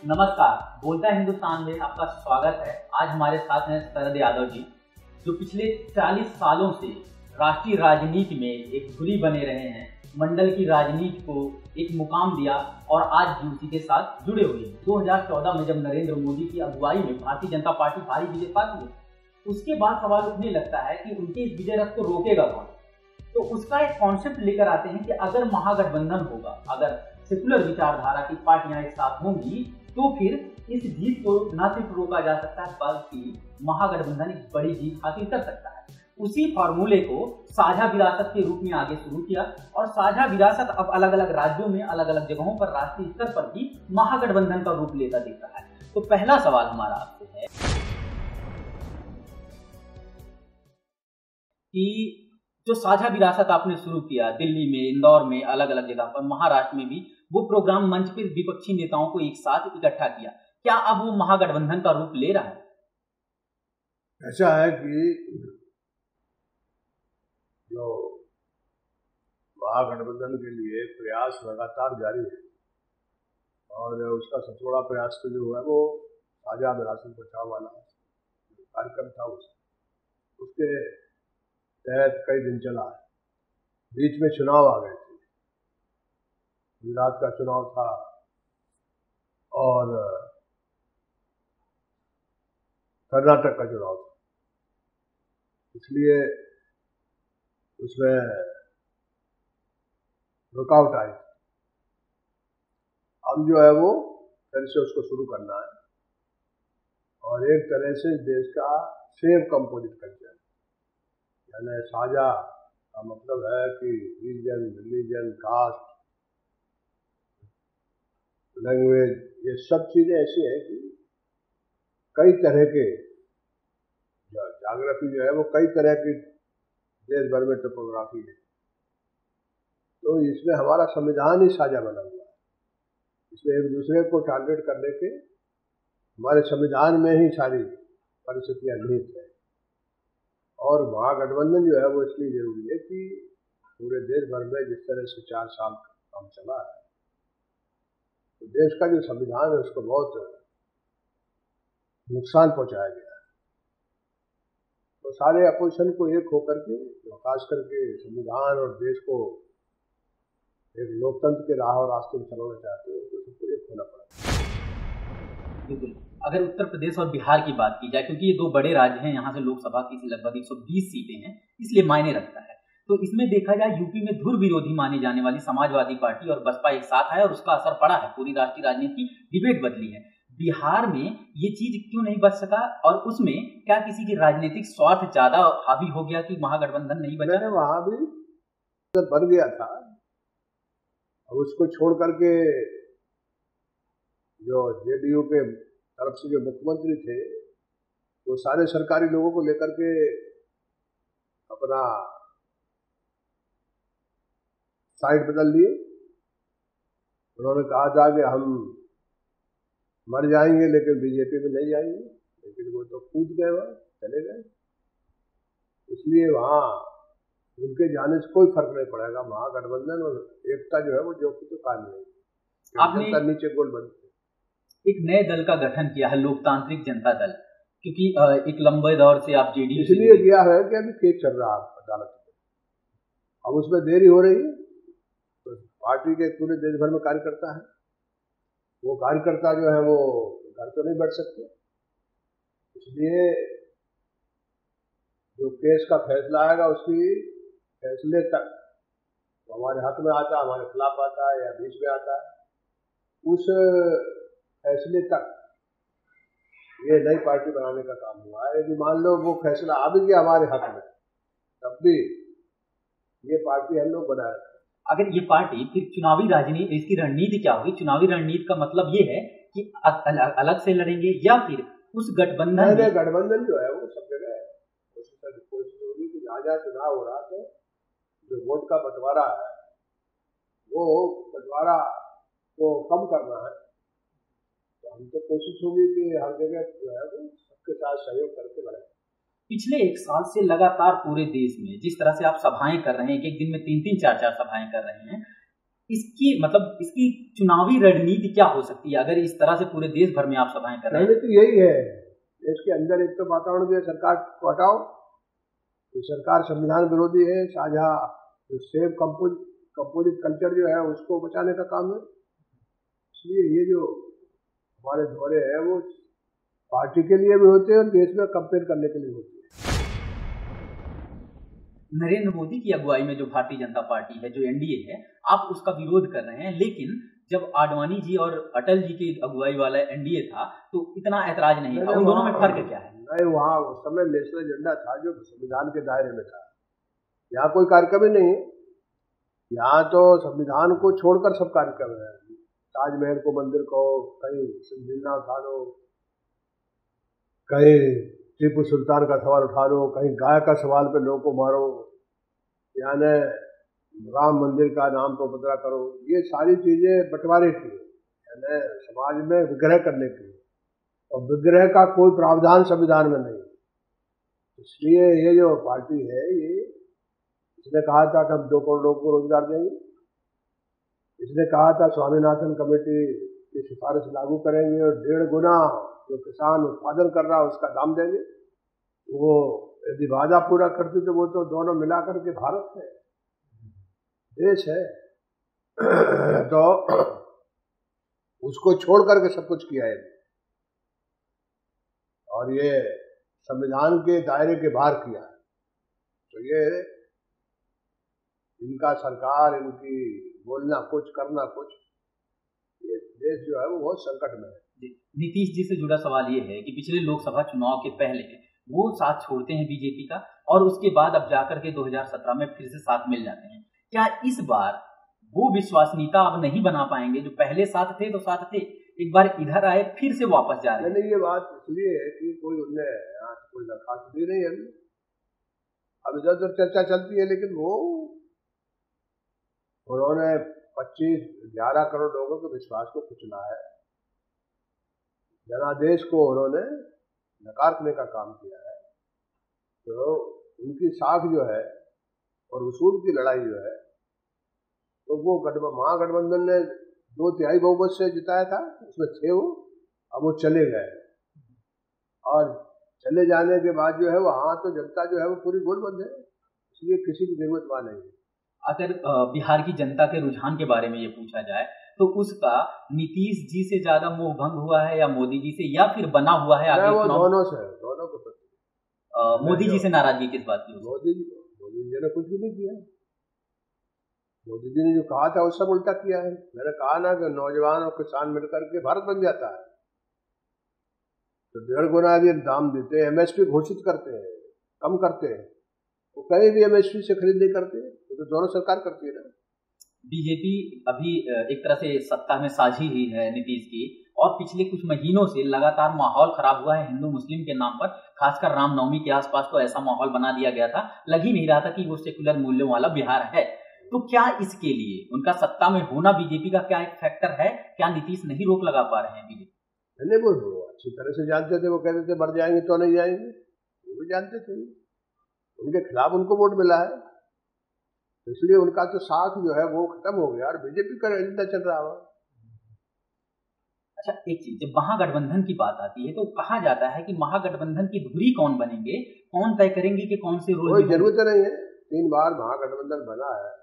नमस्कार, बोलता है हिंदुस्तान में आपका स्वागत है। आज हमारे साथ हैं शरद यादव जी, जो पिछले 40 सालों से राष्ट्रीय राजनीति में एक धुरी बने रहे हैं। मंडल की राजनीति को एक मुकाम दिया और आज भी उसी के साथ जुड़े हुए हैं। 2014 में जब नरेंद्र मोदी की अगुवाई में भारतीय जनता पार्टी भारी विजय पाती है, उसके बाद सवाल उठने लगता है कि उनके इस विजय रथ को रोकेगा कौन। तो उसका एक कॉन्सेप्ट लेकर आते हैं कि अगर महागठबंधन होगा, अगर सेकुलर विचारधारा की पार्टियां एक साथ होंगी, तो फिर इस जीत को न सिर्फ रोका जा सकता है बल्कि महागठबंधन एक बड़ी जीत हासिल कर सकता है। उसी फॉर्मूले को साझा विरासत के रूप में आगे शुरू किया और साझा विरासत अब अलग अलग राज्यों में, अलग अलग जगहों पर, राष्ट्रीय स्तर पर भी महागठबंधन का रूप लेता दिख रहा है। तो पहला सवाल हमारा आपसे है कि जो साझा विरासत आपने शुरू किया दिल्ली में, इंदौर में, अलग अलग जगह पर, महाराष्ट्र में भी, वो प्रोग्राम मंच पर विपक्षी नेताओं को एक साथ इकट्ठा किया, क्या अब वो महागठबंधन का रूप ले रहा है? ऐसा है कि जो महागठबंधन के लिए प्रयास लगातार जारी है और उसका सबसे बड़ा प्रयास तो जो है वो साझा विरासत बचाव वाला कार्यक्रम था। उसके तहत कई दिन चला है। बीच में चुनाव आ गए थे, गुजरात का चुनाव था और कर्नाटक का चुनाव था, इसलिए उसमें रुकावट आई। अब जो है वो फिर से उसको शुरू करना है और एक तरह से देश का सेम कंपोजिट कल्चर, यानी साझा का मतलब है कि रीजन, रिलीजन, कास्ट, लैंग्वेज, ये सब चीजें ऐसी हैं कि कई तरह के ज्योग्राफी जो है वो कई तरह की देश भर में टोपोग्राफी है। तो इसमें हमारा संविधान ही साझा बना हुआ है। इसमें एक दूसरे को टारगेट करने के हमारे संविधान में ही सारी परिस्थितियां निहित है। और महागठबंधन जो है वो इसलिए जरूरी है कि पूरे देश भर में जिस तरह से 4 साल काम चला है, तो देश का जो संविधान है उसको बहुत नुकसान पहुंचाया गया है। तो सारे अपोजिशन को एक होकर के, खास करके संविधान और देश को एक लोकतंत्र के राह और रास्ते में चलाना चाहते हैं, तो सबको एक होना पड़ेगा। बिल्कुल। अगर उत्तर प्रदेश और बिहार की बात की जाए, क्योंकि ये दो बड़े राज्य हैं, यहाँ से लोकसभा की लगभग 120 सीटें हैं, इसलिए मायने रखता है। तो इसमें देखा जाए, यूपी में धुर विरोधी मानी जाने वाली समाजवादी पार्टी और बसपा एक साथ है और उसका असर पड़ा है, पूरी राष्ट्रीय राजनीति की डिबेट बदली है। बिहार में ये चीज क्यों नहीं बच सका और उसमें क्या किसी की राजनीतिक स्वार्थ ज्यादा हावी हो गया कि महागठबंधन नहीं बचा? वहां भी बन गया था, अब उसको छोड़ करके जो जेडीयू के तरफ से जो मुख्यमंत्री थे, वो सारे सरकारी लोगों को लेकर के अपना साइड बदल लिए। उन्होंने कहा था कि हम मर जाएंगे लेकिन बीजेपी में नहीं जाएंगे, लेकिन वो तो कूद गए, वहां चले गए। इसलिए वहां उनके जाने से कोई फर्क नहीं पड़ेगा। महागठबंधन और एकता जो है वो जो कुछ कायम रहेगी। आपने नीचे गोल बनते एक नए दल का गठन किया है, लोकतांत्रिक जनता दल, क्योंकि एक लंबे दौर से आप जेडीयू इसलिए किया है कि अभी केस चल रहा है अदालत में, अब उसमें देरी हो रही है। तो पार्टी के पूरे देश भर में कार्यकर्ता है, वो कार्यकर्ता जो है वो घर तो नहीं बैठ सकते, इसलिए जो केस का फैसला आएगा उसकी फैसले तक तो हमारे हाथ में आता है, हमारे खिलाफ आता है या बीच में आता है, उस फैसले तक ये नई पार्टी बनाने का काम हुआ है। यदि मान लो वो फैसला आ भी गया हमारे हक में, तब भी ये पार्टी हम लोग बनाए रखें। अगर ये पार्टी फिर चुनावी राजनीति, इसकी रणनीति क्या होगी? चुनावी रणनीति का मतलब ये है कि अलग से लड़ेंगे या फिर उस गठबंधन में? गठबंधन जो है वो सब जगह है, कोशिश होगी कि जहाँ जहाँ चुनाव हो रहा है, जो वोट का बंटवारा है वो बंटवारा को कम करना है। तो हम तो कोशिश होगी कि हर जगह जो है वो सबके साथ सहयोग करके बढ़े। पिछले 1 साल से लगातार पूरे देश में जिस तरह से आप सभाएं कर रहे हैं, एक दिन में 3-3, 4-4 सभाएं कर रहे हैं, इसकी मतलब इसकी चुनावी रणनीति क्या हो सकती है अगर इस तरह से पूरे देश भर में आप सभाएं कर रहे हैं? रणनीति यही है, देश के अंदर एक तो वातावरण जो है सरकार को हटाओ, ये सरकार संविधान विरोधी है, साझा जो सेम कंपोजिट कल्चर जो है उसको बचाने का काम है। इसलिए ये जो हमारे दौरे हैं वो पार्टी के लिए भी होते हैं और देश में कंपेयर करने के लिए होते हैं। नरेंद्र मोदी की अगुवाई में जो भारतीय जनता पार्टी है, जो एनडीए है, आप उसका विरोध कर रहे हैं, लेकिन जब आडवाणी जी और अटल जी की अगुवाई वाला एनडीए था तो इतना ऐतराज नहीं था। उन दोनों में फर्क क्या है? नहीं, वहाँ उस समय नेशनल एजेंडा था जो संविधान के दायरे में था। यहाँ कोई कार्यक्रम ही नहीं है, यहाँ तो संविधान को छोड़कर सब कार्यक्रम है। ताजमहल को मंदिर कहो, कहीं सिंधिना उठा लो, कहीं टीपू सुल्तान का सवाल उठा लो, कहीं गाय का सवाल पे लोगों को मारो, यानी राम मंदिर का नाम पर उपद्रव करो। ये सारी चीजें बंटवारे की, यानी समाज में विग्रह करने की, और विग्रह का कोई प्रावधान संविधान में नहीं। इसलिए ये जो पार्टी है, ये इसने कहा था कि हम 2 करोड़ लोगों को रोजगार देंगे, इसने कहा था स्वामीनाथन कमेटी की सिफारिश लागू करेंगे और 1.5 गुना जो किसान उत्पादन कर रहा है उसका दाम देंगे। वो यदि वादा पूरा करती तो वो तो दोनों मिलाकर के भारत है, देश है। तो उसको छोड़ करके सब कुछ किया है, और ये संविधान के दायरे के बाहर किया है। तो ये इनका सरकार, इनकी बोलना कुछ करना कुछ, ये देश जो है वो बहुत संकट में है। नीतीश जी से जुड़ा सवाल ये है कि पिछले लोकसभा चुनाव के पहले वो साथ छोड़ते हैं बीजेपी का, और उसके बाद अब जाकर के 2017 में फिर से साथ मिल जाते हैं। क्या इस बार वो विश्वसनीयता अब नहीं बना पाएंगे? जो पहले साथ थे तो साथ थे, एक बार इधर आए फिर से वापस जा रहे हैं। नहीं, ये बात इसलिए है कि कोई उनने कोई दरखास्त दी नहीं है अभी। अब इधर उधर चर्चा चलती है, लेकिन वो उन्होंने 11 करोड़ लोगों के विश्वास को कुचला है, जनादेश को उन्होंने नकारने का काम किया है। तो उनकी साख जो है और उसूल की लड़ाई जो है, तो वो महागठबंधन ने 2/3 बहुमत से जिताया था, उसमें थे वो, अब वो चले गए, और चले जाने के बाद जो है वहाँ तो जनता जो है वो पूरी गोलबंद है, इसलिए किसी की जरूरत वहाँ नहीं है। अगर बिहार की जनता के रुझान के बारे में ये पूछा जाए तो उसका नीतीश जी से ज्यादा मोह भंग हुआ है या मोदी जी से, या फिर बना हुआ है आगे वो दोनों से, दोनों को प्रति। मोदी जी से नाराजगी किस बात की? मोदी जी ने कुछ भी नहीं किया। मोदी जी ने जो कहा था वो सब उल्टा किया है। मैंने कहा ना कि नौजवान और किसान मिलकर के भारत बन जाता है। तो 1.5 गुना यदि दाम देते हैं, एमएसपी घोषित करते हैं, कम करते हैं, वो कहीं भी एमएसपी से खरीद नहीं करते, तो दोनों सरकार करती है ना। बीजेपी अभी एक तरह से सत्ता में साझी ही है नीतीश की, और पिछले कुछ महीनों से लगातार माहौल खराब हुआ है हिंदू मुस्लिम के नाम पर। खासकर रामनवमी के आसपास तो ऐसा माहौल बना दिया गया था, लग ही नहीं रहा था कि वो सेकुलर मूल्यों वाला बिहार है। तो क्या इसके लिए उनका सत्ता में होना बीजेपी का क्या एक फैक्टर है? क्या नीतीश नहीं रोक लगा पा रहे हैं बीजेपी? नहीं, वो अच्छी तरह से जानते थे। वो कहते थे मर जाएंगे तो नहीं जाएंगे, वो भी जानते थे। उनके खिलाफ उनको वोट मिला है, इसलिए उनका तो साथ जो है वो खत्म हो गया और बीजेपी का एजेंडा चल रहा है। अच्छा, एक चीज, जब महागठबंधन की बात आती है तो कहा जाता है कि महागठबंधन की धुरी कौन बनेंगे, कौन तय करेंगे कि कौन से रोल? कोई जरूरत नहीं है, 3 बार महागठबंधन बना है।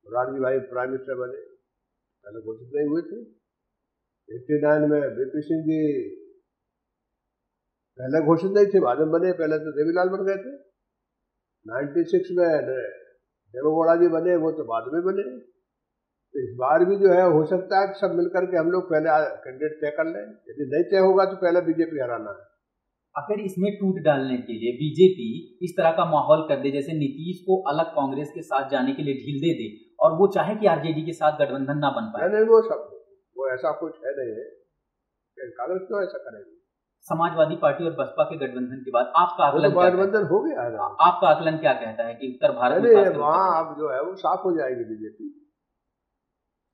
मोरारजी भाई प्राइम मिनिस्टर बने, पहले घोषित नहीं हुए थे। 89 में बीपी सिंह जी पहले घोषित नहीं थे, बाद में बने। पहले तो देवीलाल बन गए थे। 96 में देवेगौड़ा जी बने, वो तो बाद में बने। तो इस बार भी जो है हो सकता है कि सब मिलकर के हम लोग पहले कैंडिडेट तय कर लें। यदि नहीं तय होगा तो पहले बीजेपी हराना है। अगर इसमें टूट डालने के लिए बीजेपी इस तरह का माहौल कर दे, जैसे नीतीश को अलग कांग्रेस के साथ जाने के लिए ढील दे दे, और वो चाहे कि आरजेडी के साथ गठबंधन ना बन पाए, नहीं, वो ऐसा कुछ है नहीं है। कांग्रेस क्यों ऐसा करेगी? समाजवादी पार्टी और बसपा के गठबंधन के बाद आपका आकलन गठबंधन हो गया है। आपका आकलन क्या कहता है कि उत्तर भारत में वहाँ अब जो है वो साफ हो जाएगी बीजेपी,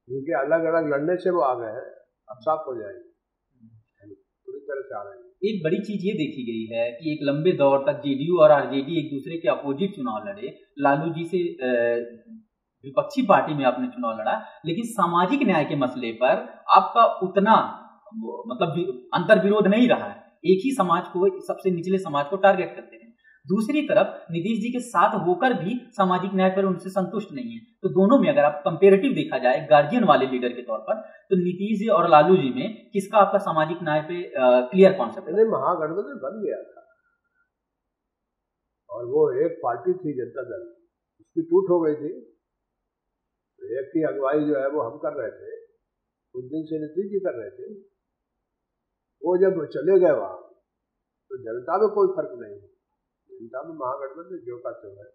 क्योंकि अलग अलग लड़ने से वो आ गए हैं, अब साफ हो जाएगी, पूरी तरह से आ रहे हैं। एक बड़ी चीज ये देखी गई है कि एक लंबे दौर तक जेडीयू और आरजेडी एक दूसरे के अपोजिट चुनाव लड़े। लालू जी से विपक्षी पार्टी में आपने चुनाव लड़ा, लेकिन सामाजिक न्याय के मसले पर आपका उतना मतलब अंतर्विरोध नहीं रहा है। एक ही समाज को, सबसे निचले समाज को टारगेट करते हैं। दूसरी तरफ नीतीश जी के साथ होकर भी सामाजिक न्याय पर उनसे संतुष्ट नहीं है। तो दोनों में अगर आप कंपेरेटिव देखा जाए गार्जियन वाले लीडर के तौर पर, तो नीतीश जी और लालू जी में किसका आपका सामाजिक न्याय पे क्लियर कॉन्सेप्ट है? महागठबंधन बन गया था और वो एक पार्टी थी जनता दल, उसकी टूट हो गई थी। एक की अगुवाई जो है वो हम कर रहे थे, कुछ दिन से नीतीश जी कर रहे थे। वो जब चले गए वहां तो जनता में कोई फर्क नहीं, जनता में महागठबंधन जो का तो है।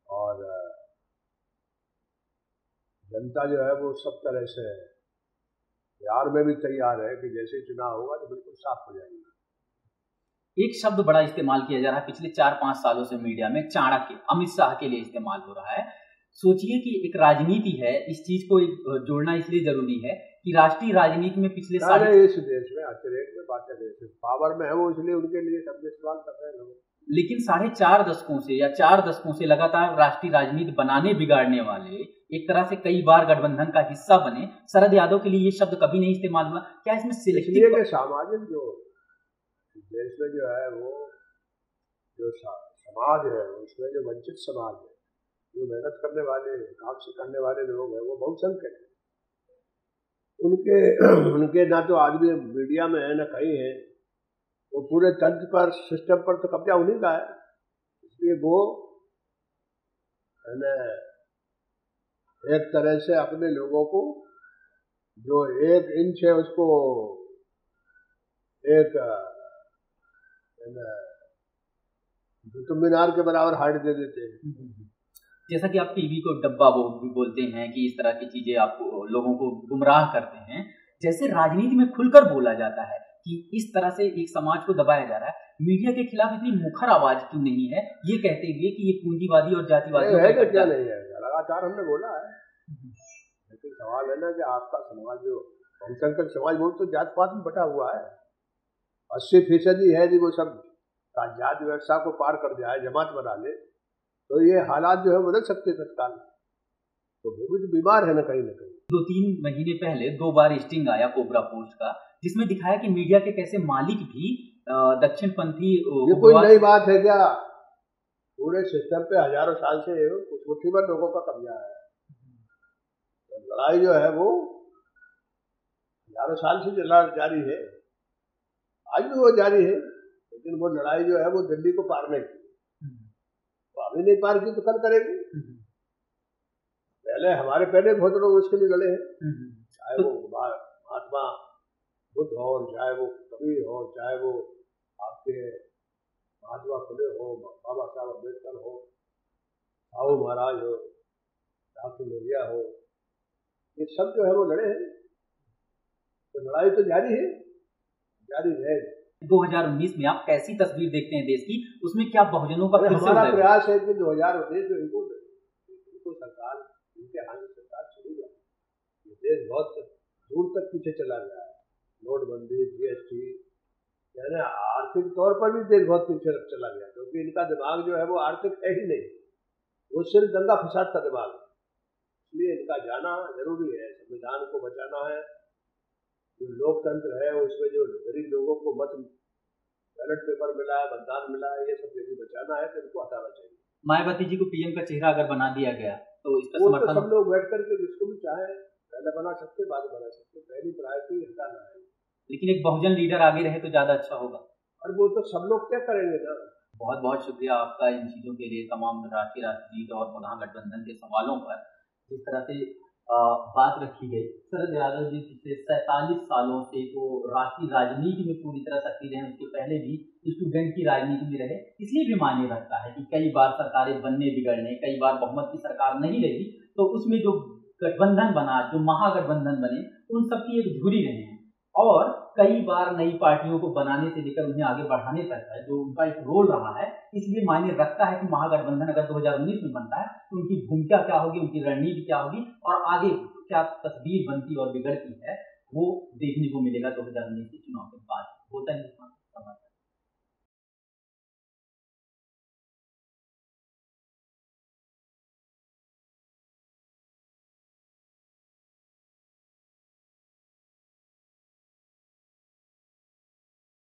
और जनता जो है वो सब तरह से बिहार में भी तैयार है कि जैसे चुनाव होगा तो बिल्कुल साफ हो जाएगी। एक शब्द बड़ा इस्तेमाल किया जा रहा है पिछले 4-5 सालों से मीडिया में, चाणक्य, अमित शाह के लिए इस्तेमाल हो रहा है। सोचिए कि एक राजनीति है, इस चीज को जोड़ना इसलिए जरूरी है कि राष्ट्रीय राजनीति में पिछले सारे इस देश में अतिरेक में बातें पावर में है वो, इसलिए उनके लिए शब्द इस्तेमाल कर रहे हैं लोग। लेकिन 4.5 दशकों से या 4 दशकों से लगातार राष्ट्रीय राजनीति बनाने बिगाड़ने वाले, एक तरह से कई बार गठबंधन का हिस्सा बने शरद यादव के लिए ये शब्द कभी नहीं इस्तेमाल हुआ। क्या इसमें सिलेक्टिव सामाजिक जो देश में जो है वो जो समाज है उसमें जो वंचित समाज है, जो मेहनत करने वाले, काम से करने वाले लोग हैं, वो बहुसंख्यक है। उनके ना तो आदमी मीडिया में है ना कहीं है, वो पूरे तंत्र पर, सिस्टम पर तो कब्जा उन्हीं का है। इसलिए वो है ना एक तरह से अपने लोगों को जो 1 इंच है उसको एक कुतुब मीनार के बराबर हाइट दे देते हैं। जैसा कि आप टीवी को डब्बा भी बोलते हैं कि इस तरह की चीजें आपको लोगों को गुमराह करते हैं, जैसे राजनीति में खुलकर बोला जाता है कि इस तरह से एक समाज को दबाया जा रहा है, मीडिया के खिलाफ इतनी मुखर आवाज क्यों नहीं है, ये कहते हुए कि ये पूंजीवादी और जातिवादी है? क्या नहीं है, लगातार हमने बोला है। लेकिन सवाल है ना कि आपका समाज जो बहुसंख्यक समाज वो तो जात पात में बटा हुआ है, 80% है जी वो सब जाति व्यवस्था को पार कर जाए, जमात बना ले, तो ये हालात जो है बदल सकते तत्काल। तो वो भी तो बीमार है ना कहीं। 2-3 महीने पहले 2 बार स्टिंग आया कोबरा पोस्ट का, जिसमें दिखाया कि मीडिया के कैसे मालिक भी दक्षिणपंथी। ये कोई नई बात है क्या? पूरे सिस्टम पे हजारों साल से कुछ मुट्ठी भर लोगों का कब्जा है। तो लड़ाई जो है वो हजारों साल से जारी है, आज भी वो जारी है। लेकिन वो लड़ाई जो है वो दिल्ली को पार नहीं की, तो अभी नहीं पार की तो कल करेगी। पहले बहुत लोग उसके लिए लड़े हैं, चाहे वो महात्मा बुद्ध हो, चाहे वो कबीर हो, चाहे वो आपके महात्मा फुले हो, बाबा साहब अम्बेडकर हो, साहू महाराज हो, डॉक्टर लोहिया हो, ये सब जो है वो लड़े हैं। तो लड़ाई तो जारी है, जारी रहेगी। 2019 में आप कैसी तस्वीर देखते हैं देश की, उसमें क्या बहुजनों का हमारा प्रयास है कि 2019 में इनको सरकार, इनके हाथ में सरकार चली जाए। ये देश बहुत दूर तक पीछे चला गया है, नोटबंदी, GST, यानी आर्थिक तौर पर भी देश बहुत पीछे चला गया, क्योंकि इनका दिमाग जो है वो आर्थिक है ही नहीं, वो सिर्फ दंगा फसाद का दिमाग है। इसलिए इनका जाना जरूरी है, संविधान को बचाना है, जो लोकतंत्र है उसमें जो गरीब लोगों को मत बैलेट पेपर मिला है, मतदान मिला है, ये सब यदि बचाना है तो इनको हटाना चाहिए। मायावती जी को PM का चेहरा अगर बना दिया गया तो इसका समर्थन सब लोग बैठ करके जिसको भी चाहे पहले बना सकते, बाद में बना सकते, पहली प्रायोरिटी हटाना है। लेकिन एक बहुजन लीडर आगे रहे तो ज्यादा अच्छा होगा। और वो तो सब लोग क्या करेंगे ना। बहुत बहुत शुक्रिया आपका इन चीजों के लिए, तमाम राष्ट्रीय राजनीति और महागठबंधन के सवालों पर जिस तरह से बात रखी गई। शरद यादव जी पिछले 47 सालों से तो राष्ट्रीय राजनीति में पूरी तरह सक्रिय रहे, उसके पहले भी स्टूडेंट की राजनीति में रहे, इसलिए भी मायने रखता है कि कई बार सरकारें बनने बिगड़ने, कई बार बहुमत की सरकार नहीं रही, तो उसमें जो गठबंधन बना, जो महागठबंधन बने, उन सबकी एक धुरी रहे हैं। और कई बार नई पार्टियों को बनाने से लेकर उन्हें आगे बढ़ाने तक है जो उनका एक रोल रहा है, इसलिए मायने रखता है कि महागठबंधन अगर 2019 में बनता है तो उनकी भूमिका क्या होगी, उनकी रणनीति क्या होगी और आगे क्या तस्वीर बनती और बिगड़ती है, वो देखने को मिलेगा 2019 के चुनाव के बाद। होता है।